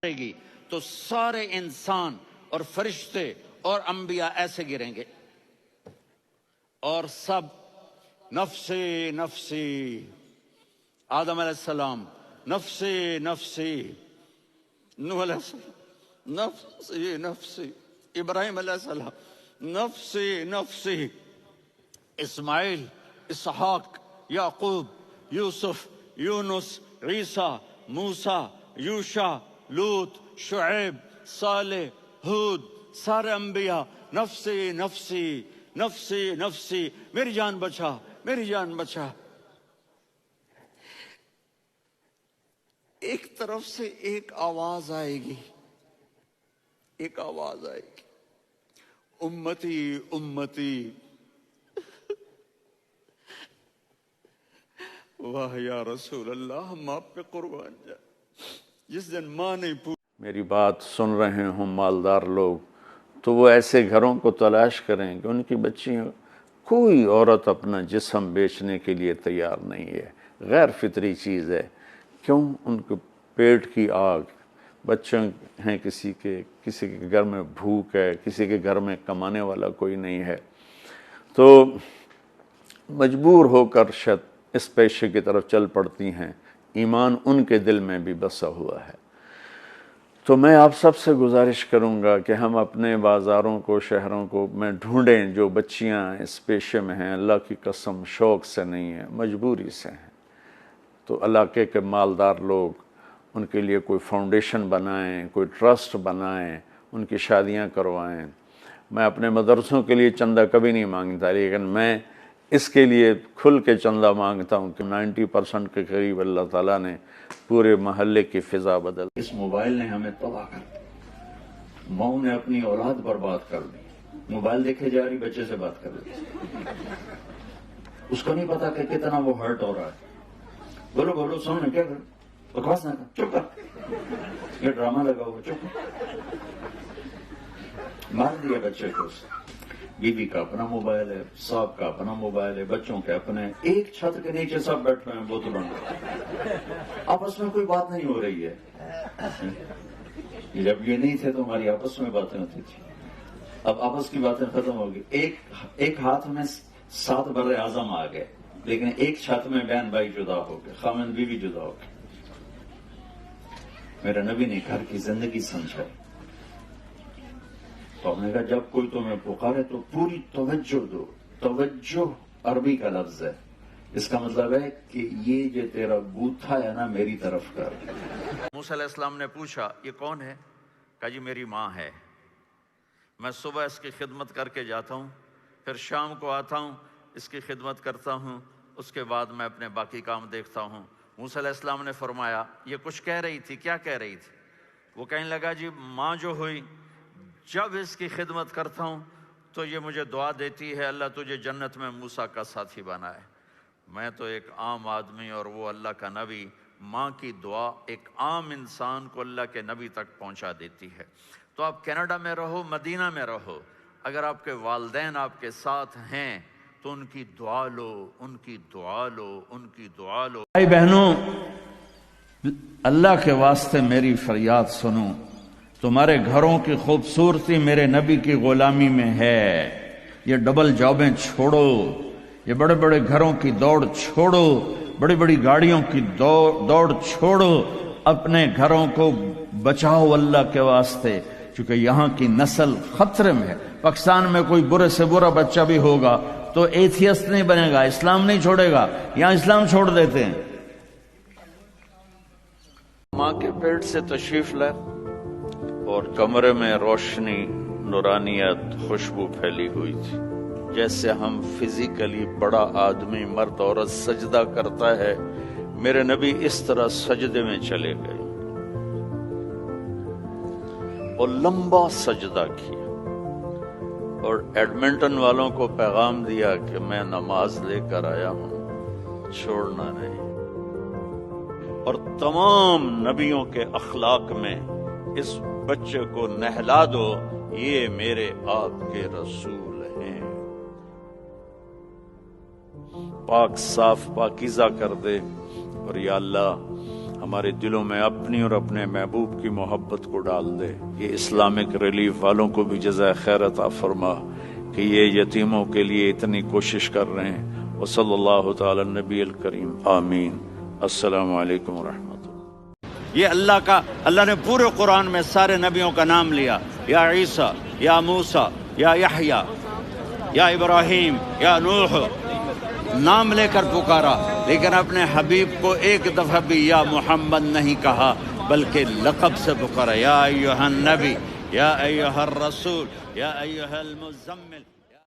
گی تو سارے انسان اور فرشتے اور انبیاء ایسے گریں گے اور سب نفسی نفسی، آدم علیہ السلام نفسی نفسی، نوح علیہ السلام نفسی نفسی، ابراہیم علیہ السلام نفسی نفسی، اسماعیل، اسحاق، یعقوب، یوسف، یونس، عیسیٰ، موسیٰ، یوشع، لوط، شعیب، صالح، ہود، سارے انبیاء نفسی نفسی نفسی نفسی، میری جان بچا میری جان بچا۔ ایک طرف سے ایک آواز آئے گی، ایک آواز آئے گی، امتی امتی۔ واہ یا رسول اللہ، ہم آپ پہ قربان جائیں۔ جس دن ماں نہیں میری بات سن رہے ہوں مالدار لوگ، تو وہ ایسے گھروں کو تلاش کریں کہ ان کی بچیاں، کوئی عورت اپنا جسم بیچنے کے لیے تیار نہیں ہے، غیر فطری چیز ہے۔ کیوں؟ ان کے پیٹ کی آگ، بچے ہیں کسی کے گھر میں بھوک ہے، کسی کے گھر میں کمانے والا کوئی نہیں ہے، تو مجبور ہو کر شاید اس پیشے کی طرف چل پڑتی ہیں۔ ایمان ان کے دل میں بھی بسا ہوا ہے۔ تو میں آپ سب سے گزارش کروں گا کہ ہم اپنے بازاروں کو، شہروں کو میں ڈھونڈیں جو بچیاں اس پیشے میں ہیں، اللہ کی قسم شوق سے نہیں ہیں، مجبوری سے ہیں۔ تو علاقے کے مالدار لوگ ان کے لیے کوئی فاؤنڈیشن بنائیں، کوئی ٹرسٹ بنائیں، ان کی شادیاں کروائیں۔ میں اپنے مدرسوں کے لیے چندہ کبھی نہیں مانگتا، لیکن میں اس کے لیے کھل کے چندہ مانگتا ہوں کہ 90% کے قریب اللہ تعالیٰ نے پورے محلے کی فضا بدل۔ اس موبائل نے ہمیں تباہ کر دی، ماؤں نے اپنی اولاد برباد کر دی۔ موبائل دیکھے جا رہی، بچے سے بات کر رہی، اس کو نہیں پتا کہ کتنا وہ ہرٹ ہو رہا ہے۔ بولو بولو، سن کیا کر، بکواس نہ کر، چپ کر، یہ ڈرامہ لگا ہوا، چپ کر۔ مار دیا بچے کو۔ بیوی کا اپنا موبائل ہے، صاحب کا اپنا موبائل ہے، بچوں کے اپنے، ایک چھت کے نیچے سب بیٹھ رہے ہیں بوتل بند، آپس میں کوئی بات نہیں ہو رہی ہے۔ جب یہ نہیں تھے تو ہماری آپس میں باتیں ہوتی تھی، اب آپس کی باتیں ختم ہو گئی۔ ایک ہاتھ میں 7 بر اعظم آ گئے، لیکن ایک چھت میں بہن بھائی جدا ہو گئے، خامند بیوی جدا ہو گئے۔ میرے نبی نے گھر کی زندگی سمجھائی، تو ہم نے کہا جب کوئی تمہیں پکارے تو پوری توجہ دو۔ توجہ عربی کا لفظ ہے، اس کا مطلب ہے کہ یہ جو تیرا بوتھا ہے نا میری طرف کر۔ موسیٰ علیہ السلام نے پوچھا یہ کون ہے؟ کہا جی میری ماں ہے، میں صبح اس کی خدمت کر کے جاتا ہوں، پھر شام کو آتا ہوں، اس کی خدمت کرتا ہوں، اس کے بعد میں اپنے باقی کام دیکھتا ہوں۔ موسیٰ علیہ السلام نے فرمایا یہ کچھ کہہ رہی تھی، کیا کہہ رہی تھی؟ وہ کہنے لگا جی ماں جو ہوئی، جب اس کی خدمت کرتا ہوں تو یہ مجھے دعا دیتی ہے اللہ تجھے جنت میں موسیٰ کا ساتھی بنائے۔ میں تو ایک عام آدمی اور وہ اللہ کا نبی، ماں کی دعا ایک عام انسان کو اللہ کے نبی تک پہنچا دیتی ہے۔ تو آپ کینیڈا میں رہو، مدینہ میں رہو، اگر آپ کے والدین آپ کے ساتھ ہیں تو ان کی دعا لو، ان کی دعا لو، ان کی دعا لو۔ بھائی بہنوں، اللہ کے واسطے میری فریاد سنو، تمہارے گھروں کی خوبصورتی میرے نبی کی غلامی میں ہے۔ یہ ڈبل جابیں چھوڑو، یہ بڑے بڑے گھروں کی دوڑ چھوڑو، بڑی بڑی گاڑیوں کی دوڑ چھوڑو، اپنے گھروں کو بچاؤ اللہ کے واسطے، چونکہ یہاں کی نسل خطرے میں ہے۔ پاکستان میں کوئی برے سے برا بچہ بھی ہوگا تو ایتھیسٹ نہیں بنے گا، اسلام نہیں چھوڑے گا، یہاں اسلام چھوڑ دیتے ہیں۔ ماں کے پیٹ سے تشریف لائے اور کمرے میں روشنی، نورانیت، خوشبو پھیلی ہوئی تھی، جیسے ہم فزیکلی بڑا آدمی مرد عورت سجدہ کرتا ہے، میرے نبی اس طرح سجدے میں چلے گئے اور لمبا سجدہ کیا، اور ایڈمنٹن والوں کو پیغام دیا کہ میں نماز لے کر آیا ہوں، چھوڑنا نہیں۔ اور تمام نبیوں کے اخلاق میں اس بچے کو نہلا دو، یہ میرے آپ کے رسول ہیں، پاک صاف پاکیزہ کر دے۔ اور یا اللہ ہمارے دلوں میں اپنی اور اپنے محبوب کی محبت کو ڈال دے. یہ اسلامک ریلیف والوں کو بھی جزائے خیر عطا فرما کہ یہ یتیموں کے لیے اتنی کوشش کر رہے ہیں. وصلی اللہ تعالی نبی الکریم آمین. السلام علیکم ورحمۃ اللہ. یہ اللہ نے پورے قرآن میں سارے نبیوں کا نام لیا. یا عیسیٰ، یا موسیٰ، یا یحییٰ، یا ابراہیم، یا نوح، نام لے کر پکارا، لیکن اپنے حبیب کو ایک دفعہ بھی یا محمد نہیں کہا، بلکہ لقب سے پکارا. یا ایھا النبی، یا ایھا الرسول، یا ایھا المزمل.